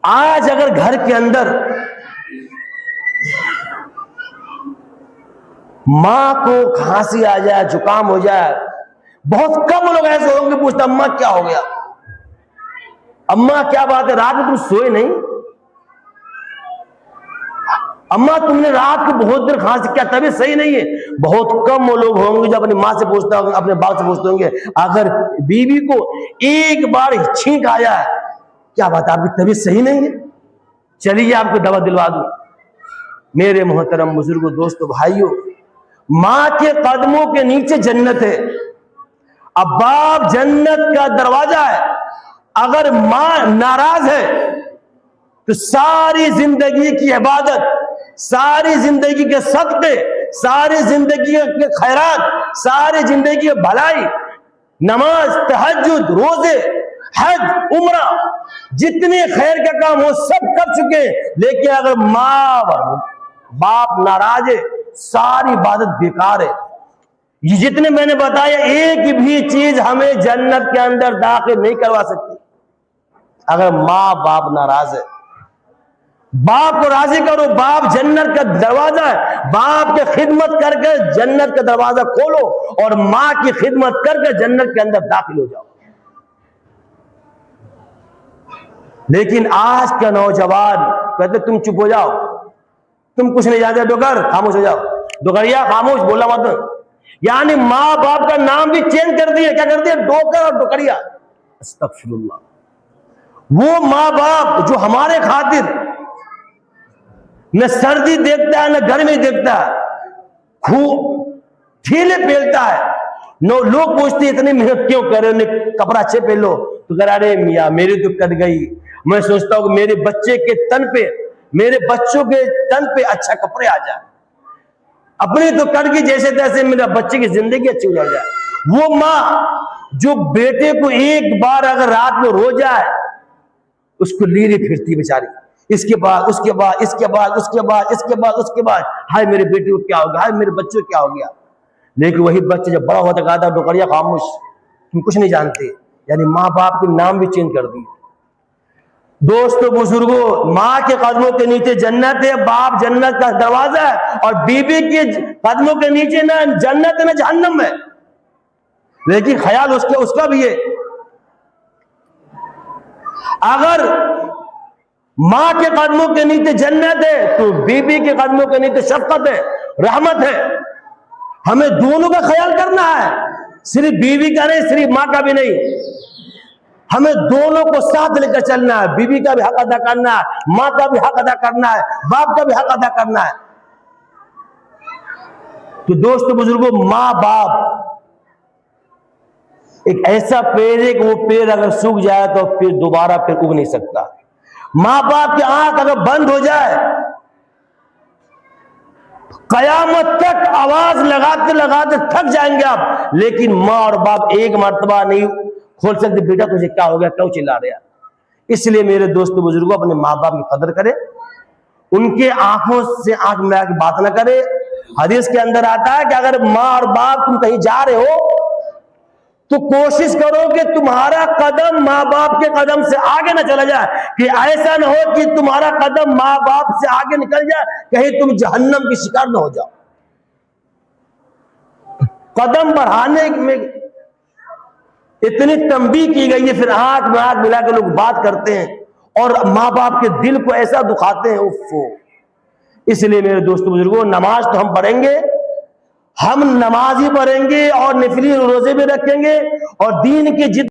आज अगर घर के अंदर मां को खांसी आ जाए, जुकाम हो जाए, बहुत कम लोग ऐसे होंगे पूछते अम्मा क्या हो गया, अम्मा क्या बात है, रात में तुम सोए नहीं, अम्मा तुमने रात को बहुत देर खांसी, क्या तबीयत सही नहीं है। बहुत कम वो लोग होंगे जो अपनी मां से पूछते होंगे, अपने बाप से पूछते होंगे अगर बीवी को एक बार छींक आया है, क्या बात है आपकी तबीयत सही नहीं है, चलिए आपको दवा दिलवा दूं। मेरे मोहतरम बुजुर्गों, दोस्तों, भाइयों, मां के कदमों के नीचे जन्नत है। अब बाप जन्नत का दरवाजा है। अगर मां नाराज है तो सारी जिंदगी की इबादत, सारी जिंदगी के सदक़े, सारी जिंदगी के खैरात, सारी जिंदगी की भलाई, नमाज, तहज्जुद, रोजे, हज, उम्रा, जितने खैर का काम हो सब कर चुके, लेकिन अगर मां बाप नाराज है, सारी इबादत बेकार है। ये जितने मैंने बताया, एक भी चीज हमें जन्नत के अंदर दाखिल नहीं करवा सकती अगर मां बाप नाराज है। बाप को राजी करो, बाप जन्नत का दरवाजा है, बाप की खिदमत करके जन्नत का दरवाजा खोलो और मां की खिदमत करके जन्नत के अंदर दाखिल हो जाओ। लेकिन आज का नौजवान कहते तुम चुप हो जाओ, तुम कुछ नहीं जानते, डोकर खामोश हो जाओ, डोकरिया खामोश, बोला मत। यानी मां बाप का नाम भी चेंज कर दिए, क्या कर दिया, डोकर और डोकरिया। अस्तगफिरुल्लाह। वो मां बाप जो हमारे खातिर न सर्दी देखता है न गर्मी देखता है, खूब ठेले पेलता है, नो लोग पूछते इतनी मेहनत क्यों कर रहे हो, कपड़ा अच्छे पहन लो, तो कह अरे मियाँ मेरी तो कट गई, मैं सोचता हूं कि मेरे बच्चे के तन पे, मेरे बच्चों के तन पे अच्छा कपड़े आ जाए, अपनी तो कट गई, जैसे तैसे मेरा बच्चे की जिंदगी अच्छी हो जाए। वो माँ जो बेटे को एक बार अगर रात में रो जाए, उसको लीरी फिरती बेचारी, इसके बाद उसके बाद इसके बाद उसके बाद इसके बाद उसके बाद, हाय मेरे बेटे को क्या हो गया, हाय मेरे बच्चे को क्या हो गया। लेकिन वही बच्चे जब बड़ा होता कहा था डोकरिया खामोश, तुम कुछ नहीं जानते। यानी माँ बाप के नाम भी चेंज कर दिए। दोस्तों, बुजुर्गों, माँ के कदमों के नीचे जन्नत है, बाप जन्नत का दरवाजा है, और बीबी के कदमों के नीचे ना जन्नत है ना जहन्नम है। लेकिन ख्याल उसका भी है। अगर माँ के कदमों के नीचे जन्नत है तो बीबी के कदमों के नीचे शफकत है, रहमत है। हमें दोनों का ख्याल करना है, सिर्फ बीवी का नहीं, सिर्फ माँ का भी नहीं, हमें दोनों को साथ लेकर चलना है। बीवी का भी हक अदा करना है, माँ का भी हक अदा करना है, बाप का भी हक अदा करना है। तो दोस्तों, बुजुर्गों, माँ बाप एक ऐसा पेड़ है कि वो पेड़ अगर सूख जाए तो फिर दोबारा फिर उग नहीं सकता। माँ बाप की आंख अगर बंद हो जाए, कयामत तक आवाज लगाते लगाते थक जाएंगे आप, लेकिन माँ और बाप एक मर्तबा नहीं खोल सकते, बेटा तुझे क्या हो गया, क्यों चिल्ला रहा। इसलिए मेरे दोस्तों, बुजुर्गों, अपने माँ बाप की कदर करें, उनके आंखों से आंख मिला के बात ना करें। हदीस के अंदर आता है कि अगर माँ और बाप तुम कहीं जा रहे हो तो कोशिश करो कि तुम्हारा कदम माँ बाप के कदम से आगे ना चला जाए, कि ऐसा ना हो कि तुम्हारा कदम माँ बाप से आगे निकल जाए, कहीं तुम जहन्नम की शिकार ना हो जाओ। कदम बढ़ाने में इतनी तंबीह की गई है, फिर आंख में आंख मिला के लोग बात करते हैं और माँ बाप के दिल को ऐसा दुखाते हैं, उफ़्फ़ो। इसलिए मेरे दोस्तों, बुजुर्गों, नमाज तो हम पढ़ेंगे, हम नमाज ही पढ़ेंगे और नफली रोजे भी रखेंगे, और दीन के